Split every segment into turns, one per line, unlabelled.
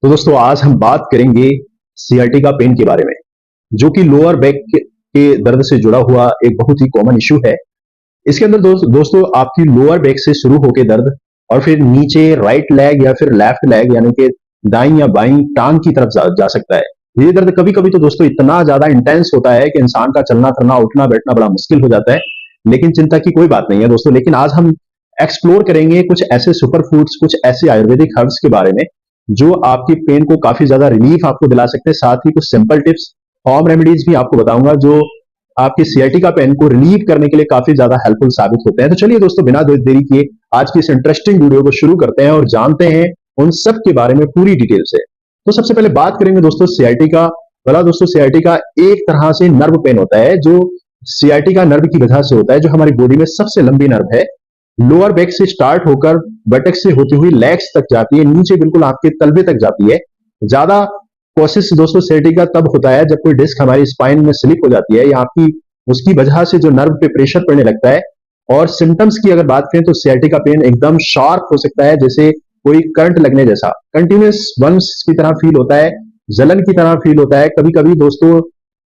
तो दोस्तों आज हम बात करेंगे सियाटिका पेन के बारे में, जो कि लोअर बैक के दर्द से जुड़ा हुआ एक बहुत ही कॉमन इश्यू है। इसके अंदर दोस्तों आपकी लोअर बैक से शुरू होकर दर्द और फिर नीचे राइट लेग या फिर लेफ्ट लेग यानी कि दाईं या बाईं टांग की तरफ जा सकता है। ये दर्द कभी कभी तो दोस्तों इतना ज्यादा इंटेंस होता है कि इंसान का चलना फिरना उठना बैठना बड़ा मुश्किल हो जाता है। लेकिन चिंता की कोई बात नहीं है दोस्तों। लेकिन आज हम एक्सप्लोर करेंगे कुछ ऐसे सुपर फूड्स, कुछ ऐसे आयुर्वेदिक हर्ब्स के बारे में जो आपकी पेन को काफी ज्यादा रिलीफ आपको दिला सकते हैं। साथ ही कुछ सिंपल टिप्स, होम रेमेडीज भी आपको बताऊंगा जो आपकी सियाटिका पेन को रिलीव करने के लिए काफी ज्यादा हेल्पफुल साबित होते हैं। तो चलिए दोस्तों बिना देरी किए आज की इस इंटरेस्टिंग वीडियो को शुरू करते हैं और जानते हैं उन सब के बारे में पूरी डिटेल से। तो सबसे पहले बात करेंगे दोस्तों सियाटिका। बोला दोस्तों सियाटिका एक तरह से नर्व पेन होता है जो सियाटिका नर्व की वजह से होता है, जो हमारी बॉडी में सबसे लंबी नर्व है। लोअर बैक से स्टार्ट होकर बटक से होती हुई लेग्स तक जाती है, नीचे बिल्कुल आपके तलबे तक जाती है। ज्यादा कोशिश दोस्तों सियाटिका तब होता है जब कोई डिस्क हमारी स्पाइन में स्लिप हो जाती है या आपकी उसकी वजह से जो नर्व पे प्रेशर पड़ने लगता है। और सिम्टम्स की अगर बात करें तो सियाटिका पेन एकदम शार्प हो सकता है, जैसे कोई करंट लगने जैसा कंटिन्यूस बम्स की तरह फील होता है, जलन की तरह फील होता है। कभी कभी दोस्तों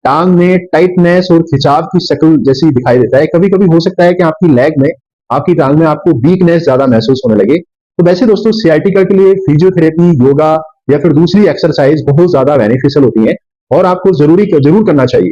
टांग में टाइटनेस और खिंचाव की शक्ल जैसी दिखाई देता है। कभी कभी हो सकता है कि आपकी लेग में, आपकी टांग में आपको वीकनेस ज्यादा महसूस होने लगे। तो वैसे दोस्तों सियाटिका के लिए फिजियोथेरेपी, योगा या फिर दूसरी एक्सरसाइज बहुत ज्यादा बेनिफिशियल होती है और आपको जरूर करना चाहिए।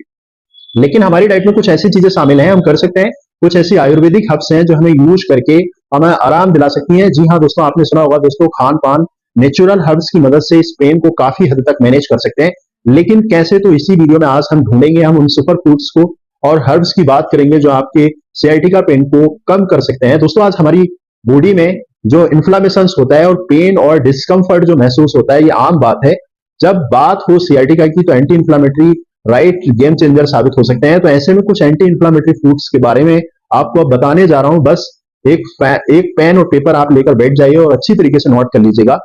लेकिन हमारी डाइट में कुछ ऐसी चीजें शामिल हैं हम कर सकते हैं, कुछ ऐसी आयुर्वेदिक हर्ब्स हैं जो हमें यूज करके हमें आराम दिला सकती हैं। जी हाँ दोस्तों, आपने सुना होगा दोस्तों, खान पान नेचुरल हर्ब्स की मदद से इस पेन को काफी हद तक मैनेज कर सकते हैं। लेकिन कैसे, तो इसी वीडियो में आज हम ढूंढेंगे हम उन सुपर फूड्स को और हर्ब्स की बात करेंगे जो आपके सियाटिका पेन को कम कर सकते हैं। दोस्तों आज हमारी बॉडी में जो इन्फ्लामेशन होता है और पेन और डिस्कम्फर्ट जो महसूस होता है, ये आम बात है। जब बात हो सियाटिका की तो anti inflammatory right game changer साबित हो सकते हैं। तो ऐसे में कुछ एंटी इन्फ्लामेटरी फूड्स के बारे में आपको अब बताने जा रहा हूं। बस एक पेन और पेपर आप लेकर बैठ जाइए और अच्छी तरीके से नोट कर लीजिएगा।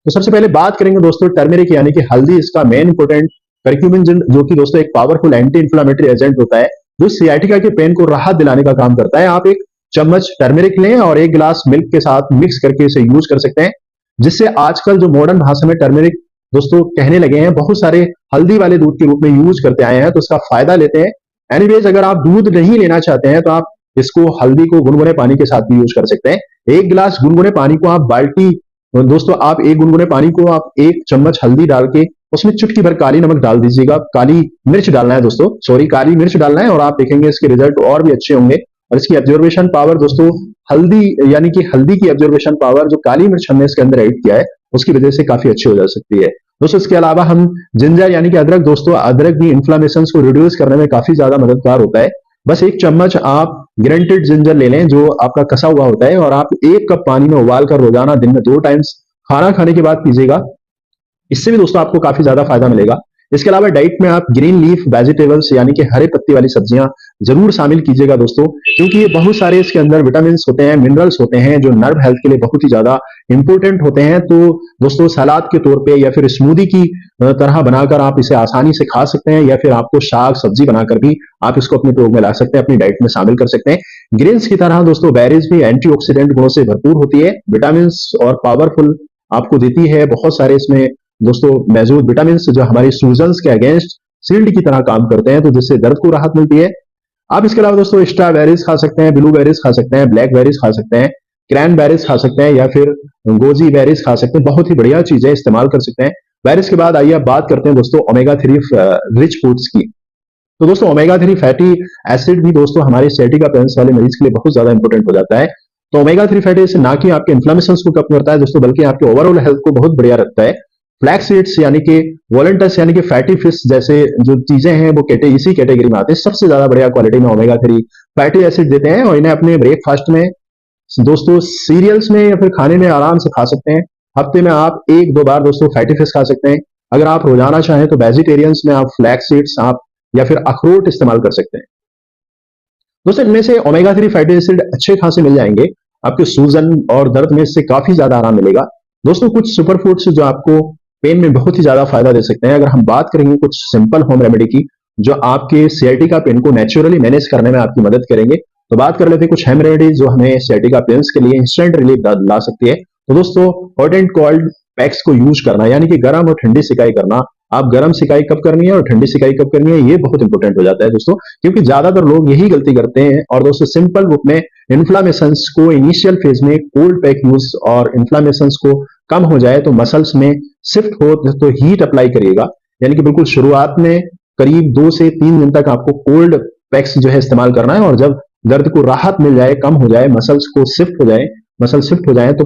तो सबसे पहले बात करेंगे दोस्तों टर्मेरिक यानी कि हल्दी। इसका मेन इंपोर्टेंट करक्यूमिन, जो कि दोस्तों एक पावरफुल एंटी इन्फ्लामेटरी एजेंट होता है जो सियाटिका के पेन को राहत दिलाने का काम करता है। आप एक चम्मच टर्मेरिक लें और एक गिलास मिल्क के साथ मिक्स करके इसे यूज कर सकते हैं, जिससे आजकल जो मॉडर्न भाषा में टर्मेरिक दोस्तों कहने लगे हैं, बहुत सारे हल्दी वाले दूध के रूप में यूज करते आए हैं, तो इसका फायदा लेते हैं। एनीवेज अगर आप दूध नहीं लेना चाहते हैं तो आप इसको हल्दी को गुनगुने पानी के साथ भी यूज कर सकते हैं। एक गिलास गुनगुने पानी को आप बाल्टी, दोस्तों आप एक गुनगुने पानी को आप एक चम्मच हल्दी डाल के उसमें चुटकी भर काली नमक डाल दीजिएगा। काली मिर्च डालना है दोस्तों, सॉरी काली मिर्च डालना है, और आप देखेंगे इसके रिजल्ट और भी अच्छे होंगे। और इसकी एब्जॉर्बेशन पावर दोस्तों, हल्दी यानी कि हल्दी की एब्जॉर्बेशन पावर जो काली मिर्च हमने इसके अंदर ऐड किया है उसकी वजह से काफी अच्छी हो जा सकती है दोस्तों। इसके अलावा हम जिंजर यानी कि अदरक, दोस्तों अदरक भी इन्फ्लामेशन को रिड्यूस करने में काफी ज्यादा मददगार होता है। बस एक चम्मच आप ग्रेटेड जिंजर ले लें जो आपका कसा हुआ होता है, और आप एक कप पानी में उबाल कर रोजाना दिन में 2 टाइम्स खाना खाने के बाद पीजिएगा। इससे भी दोस्तों आपको काफी ज्यादा फायदा मिलेगा। इसके अलावा डाइट में आप ग्रीन लीफ वेजिटेबल्स यानी कि हरे पत्ती वाली सब्जियां जरूर शामिल कीजिएगा दोस्तों, क्योंकि ये बहुत सारे इसके अंदर विटामिन होते हैं, मिनरल्स होते हैं जो नर्व हेल्थ के लिए बहुत ही ज्यादा इंपॉर्टेंट होते हैं। तो दोस्तों सलाद के तौर पे या फिर स्मूदी की तरह बनाकर आप इसे आसानी से खा सकते हैं, या फिर आपको साग सब्जी बनाकर भी आप इसको अपने प्रयोग में ला सकते हैं, अपनी डाइट में शामिल कर सकते हैं। ग्रेन्स की तरह दोस्तों बेरीज भी एंटीऑक्सीडेंट गुणों से भरपूर होती है, विटामिन और पावरफुल आपको देती है। बहुत सारे इसमें दोस्तों मौजूद विटामिन जो हमारी सूजन्स के अगेंस्ट शील्ड की तरह काम करते हैं, तो जिससे दर्द को राहत मिलती है। आप इसके अलावा दोस्तों स्ट्रॉबेरीज खा सकते हैं, ब्लूबेरीज खा सकते हैं, ब्लैकबेरीज खा सकते हैं, क्रैनबेरीज खा सकते हैं, या फिर गोजी बेरीज खा सकते हैं। बहुत ही बढ़िया चीजें इस्तेमाल कर सकते हैं। बेरीज के बाद आइए अब बात करते हैं दोस्तों ओमेगा 3 रिच फूड्स की। तो दोस्तों ओमेगा 3 फैटी एसिड भी दोस्तों हमारे सियाटिका पेन्स वाले मरीज के लिए बहुत ज्यादा इंपॉर्टेंट हो जाता है। तो ओमेगा 3 फैटी एसिड ना कि आपके इन्फ्लेमेशन को कम करता है दोस्तों, बल्कि आपके ओवरऑल हेल्थ को बहुत बढ़िया रखता है। फ्लैक्स सीड्स यानी कि वॉलंटस यानी कि फैटी फिश जैसे जो चीजें हैं वो इसी कैटेगरी में आते हैं। सबसे ज्यादा बढ़िया क्वालिटी में ओमेगा 3 फैटी एसिड देते हैं, और इन्हें अपने ब्रेकफास्ट में दोस्तों, सीरियल्स में या फिर खाने में आराम से खा सकते हैं। हफ्ते में आप 1-2 बार दोस्तों फैटी फिश खा सकते हैं। अगर आप रोजाना चाहें तो वेजिटेरियंस में आप फ्लैक्स सीड्स आप या फिर अखरोट इस्तेमाल कर सकते हैं। दोस्तों इनमें से ओमेगा 3 फैटी एसिड अच्छे खासे मिल जाएंगे, आपके सूजन और दर्द में इससे काफी ज्यादा आराम मिलेगा। दोस्तों कुछ सुपर फूड्स जो आपको पेन में बहुत ही ज्यादा फायदा दे सकते हैं। अगर हम बात करेंगे कुछ सिंपल होम रेमेडी की जो आपके सियाटिका पेन को नेचुरली मैनेज करने में आपकी मदद करेंगे, तो बात कर लेते हैं कुछ होम रेमेडीज जो हमें सियाटिका पेन्स के लिए इंस्टेंट रिलीफ ला सकती है। तो दोस्तों हॉट एंड कोल्ड पैक्स को यूज करना, यानी कि गर्म और ठंडी सिकाई करना। आप गर्म सिकाई कब करनी है और ठंडी सिकाई कब करनी है, ये बहुत इंपॉर्टेंट हो जाता है दोस्तों, क्योंकि ज्यादातर लोग यही गलती करते हैं। और दोस्तों सिंपल रूप में इन्फ्लामेशन को इनिशियल फेज में कोल्ड पैक यूज, और इन्फ्लामेशन को कम हो जाए तो मसल्स में शिफ्ट हो तो हीट अप्लाई करिएगा। यानी कि बिल्कुल शुरुआत में करीब 2 से 3 दिन तक आपको कोल्ड पैक्स जो है इस्तेमाल करना है, और जब दर्द को राहत मिल जाए, कम हो जाए, मसल शिफ्ट हो जाए तो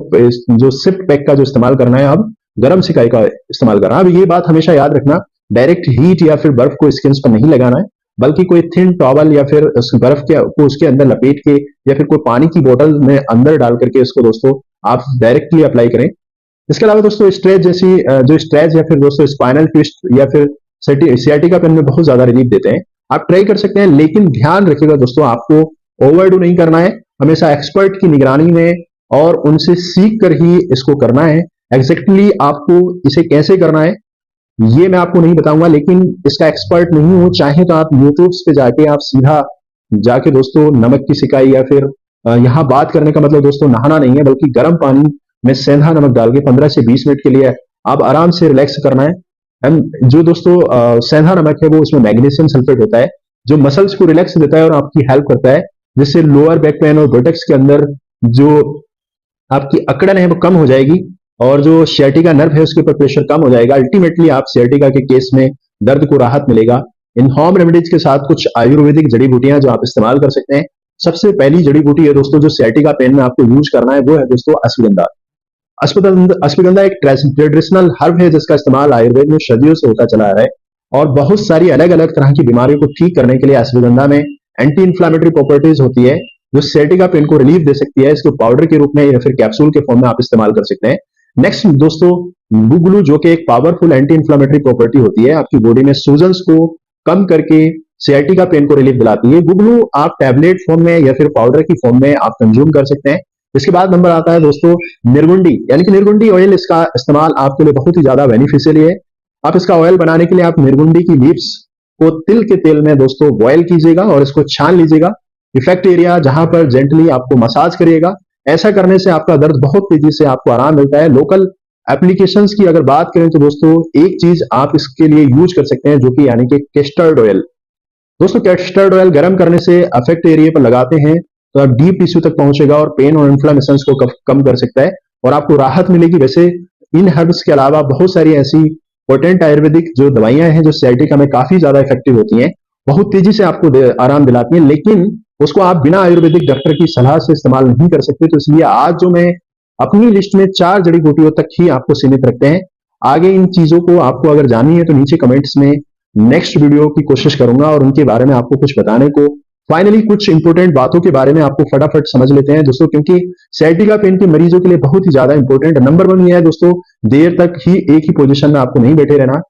जो शिफ्ट पैक का जो इस्तेमाल करना है, अब गर्म सिकाई का इस्तेमाल करना है। अब ये बात हमेशा याद रखना, डायरेक्ट हीट या फिर बर्फ को स्किन पर नहीं लगाना है, बल्कि कोई थिन टॉवल या फिर उस बर्फ को उसके अंदर लपेट के, या फिर कोई पानी की बोतल में अंदर डाल करके इसको दोस्तों आप डायरेक्टली अप्लाई करें। इसके अलावा दोस्तों स्ट्रेच जैसी जो स्ट्रेच या फिर दोस्तों स्पाइनल ट्विस्ट या फिर सियाटिका पेन में बहुत ज्यादा रिलीफ देते हैं, आप ट्राई कर सकते हैं। लेकिन ध्यान रखिएगा दोस्तों, आपको ओवरडू नहीं करना है, हमेशा एक्सपर्ट की निगरानी में और उनसे सीख कर ही इसको करना है। एग्जैक्टली आपको इसे कैसे करना है ये मैं आपको नहीं बताऊंगा, लेकिन इसका एक्सपर्ट नहीं हूं। चाहे तो आप यूट्यूब पे जाके आप सीधा जाके दोस्तों नमक की सिकाई, या फिर यहाँ बात करने का मतलब दोस्तों नहाना नहीं है, बल्कि गर्म पानी में सेंधा नमक डाल के 15 से 20 मिनट के लिए आप आराम से रिलैक्स करना है। जो दोस्तों सेंधा नमक है वो उसमें मैग्नीशियम सल्फेट होता है, जो मसल्स को रिलैक्स देता है और आपकी हेल्प करता है, जिससे लोअर बैक पेन और बुटक्स के अंदर जो आपकी अकड़न है वो कम हो जाएगी, और जो सियाटिका नर्व है उसके ऊपर प्रेशर कम हो जाएगा। अल्टीमेटली आप सियाटिका के केस में दर्द को राहत मिलेगा। इन होम रेमेडीज के साथ कुछ आयुर्वेदिक जड़ी बूटियां जो आप इस्तेमाल कर सकते हैं। सबसे पहली जड़ी बूटी है दोस्तों जो सियाटिका पेन में आपको यूज करना है, वो है दोस्तों अश्वगंधा। अश्वगंधा एक ट्रेडिशनल हर्ब है जिसका इस्तेमाल आयुर्वेद में सदियों से होता चला आ रहा है, और बहुत सारी अलग अलग तरह की बीमारियों को ठीक करने के लिए अश्वगंधा में एंटी इंफ्लामेटरी प्रॉपर्टीज होती है, जो सियाटिका पेन को रिलीफ दे सकती है। इसको पाउडर के रूप में या फिर कैप्सूल के फॉर्म में आप इस्तेमाल कर सकते हैं। नेक्स्ट दोस्तों गुगलू, जो कि एक पावरफुल एंटी इंफ्लामेटरी प्रॉपर्टी होती है, आपकी बॉडी में सूजन्स को कम करके सियाटिका पेन को रिलीफ दिलाती है। गुगलू आप टैबलेट फॉर्म में या फिर पाउडर की फॉर्म में आप कंज्यूम कर सकते हैं। इसके बाद नंबर आता है दोस्तों निर्गुंडी, यानी कि निर्गुंडी ऑयल। इसका इस्तेमाल आपके लिए बहुत ही ज्यादा बेनिफिशियल है। आप इसका ऑयल बनाने के लिए आप निर्गुंडी की लीव्स को तिल के तेल में दोस्तों बॉयल कीजिएगा और इसको छान लीजिएगा। इफेक्ट एरिया जहां पर जेंटली आपको मसाज करिएगा। ऐसा करने से आपका दर्द बहुत तेजी से आपको आराम मिलता है। लोकल एप्लीकेशंस की अगर बात करें तो दोस्तों एक चीज आप इसके लिए यूज कर सकते हैं, जो कि यानी कि कैस्टर्ड ऑयल। दोस्तों कैस्टर्ड ऑयल गर्म करने से अफेक्ट एरिया पर लगाते हैं तो आप डीप टिश्यू तक पहुंचेगा और पेन और इन्फ्लेमेशन को कम कर सकता है और आपको राहत मिलेगी। वैसे इन हर्ब्स के अलावा बहुत सारी ऐसी पोटेंट आयुर्वेदिक जो दवाइयां हैं जो सियाटिका में काफी ज्यादा इफेक्टिव होती हैं, बहुत तेजी से आपको आराम दिलाती हैं, लेकिन उसको आप बिना आयुर्वेदिक डॉक्टर की सलाह से इस्तेमाल नहीं कर सकते। तो इसलिए आज जो मैं अपनी लिस्ट में 4 जड़ी बूटियों तक ही आपको सीमित रखते हैं। आगे इन चीजों को आपको अगर जाननी है तो नीचे कमेंट्स में नेक्स्ट वीडियो की कोशिश करूंगा और उनके बारे में आपको कुछ बताने को। फाइनली कुछ इंपॉर्टेंट बातों के बारे में आपको फटाफट समझ लेते हैं दोस्तों, क्योंकि सियाटिका पेन के मरीजों के लिए बहुत ही ज्यादा इंपॉर्टेंट। नंबर 1 ये है दोस्तों, देर तक ही एक ही पोजीशन में आपको नहीं बैठे रहना।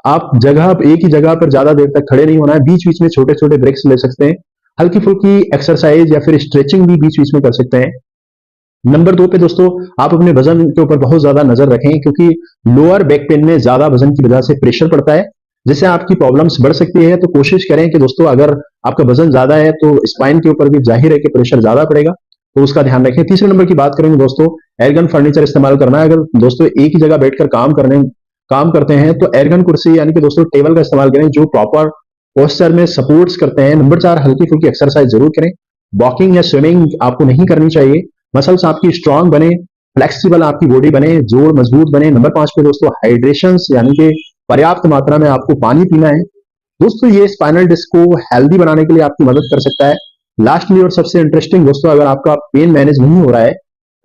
आप एक ही जगह पर ज्यादा देर तक खड़े नहीं होना है। बीच बीच में छोटे छोटे ब्रेक्स ले सकते हैं। हल्की फुल्की एक्सरसाइज या फिर स्ट्रेचिंग भी बीच बीच में कर सकते हैं। नंबर 2 पे दोस्तों आप अपने वजन के ऊपर बहुत ज्यादा नजर रखें, क्योंकि लोअर बैक पेन में ज्यादा वजन की वजह से प्रेशर पड़ता है, जिससे आपकी प्रॉब्लम्स बढ़ सकती है। तो कोशिश करें कि दोस्तों अगर आपका वजन ज्यादा है तो स्पाइन के ऊपर भी जाहिर है कि प्रेशर ज्यादा पड़ेगा, तो उसका ध्यान रखें। तीसरे नंबर की बात करेंगे दोस्तों, एयरगन फर्नीचर इस्तेमाल करना है। अगर दोस्तों एक ही जगह बैठकर काम करते हैं तो एयरगन कुर्सी यानी कि दोस्तों टेबल का इस्तेमाल करें, जो प्रॉपर पोस्चर में सपोर्ट्स करते हैं। नंबर 4, हल्की फुल्की एक्सरसाइज जरूर करें। वॉकिंग या स्विमिंग आपको नहीं करनी चाहिए। मसल्स आपकी स्ट्रांग बने, फ्लेक्सिबल आपकी बॉडी बने, जोड़ मजबूत बने। नंबर 5 पे दोस्तों हाइड्रेशन यानी कि पर्याप्त मात्रा में आपको पानी पीना है। दोस्तों ये स्पाइनल डिस्क को हेल्दी बनाने के लिए आपकी मदद कर सकता है। लास्टली और सबसे इंटरेस्टिंग दोस्तों, अगर आपका पेन मैनेज नहीं हो रहा है,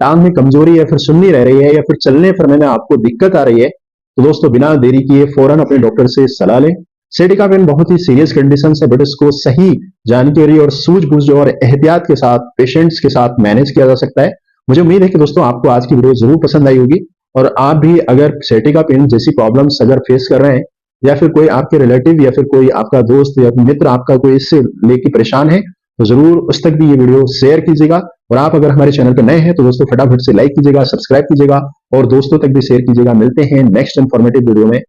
टांग में कमजोरी या फिर सुन्नी रह रही है या फिर चलने फिरने में आपको दिक्कत आ रही है, तो दोस्तों बिना देरी किए फौरन अपने डॉक्टर से सलाह लें। सियाटिका पेन बहुत ही सीरियस कंडीशन है, बट इसको सही जानकारी और सूझबूझ और एहतियात के साथ पेशेंट्स के साथ मैनेज किया जा सकता है। मुझे उम्मीद है कि दोस्तों आपको आज की वीडियो जरूर पसंद आई होगी, और आप भी अगर सियाटिका पेन जैसी प्रॉब्लम्स अगर फेस कर रहे हैं, या फिर कोई आपके रिलेटिव या फिर कोई आपका दोस्त या मित्र आपका कोई इससे लेके परेशान है, तो जरूर उस तक भी ये वीडियो शेयर कीजिएगा। और आप अगर हमारे चैनल पर नए हैं तो दोस्तों फटाफट से लाइक कीजिएगा, सब्सक्राइब कीजिएगा और दोस्तों तक भी शेयर कीजिएगा। मिलते हैं नेक्स्ट इन्फॉर्मेटिव वीडियो में।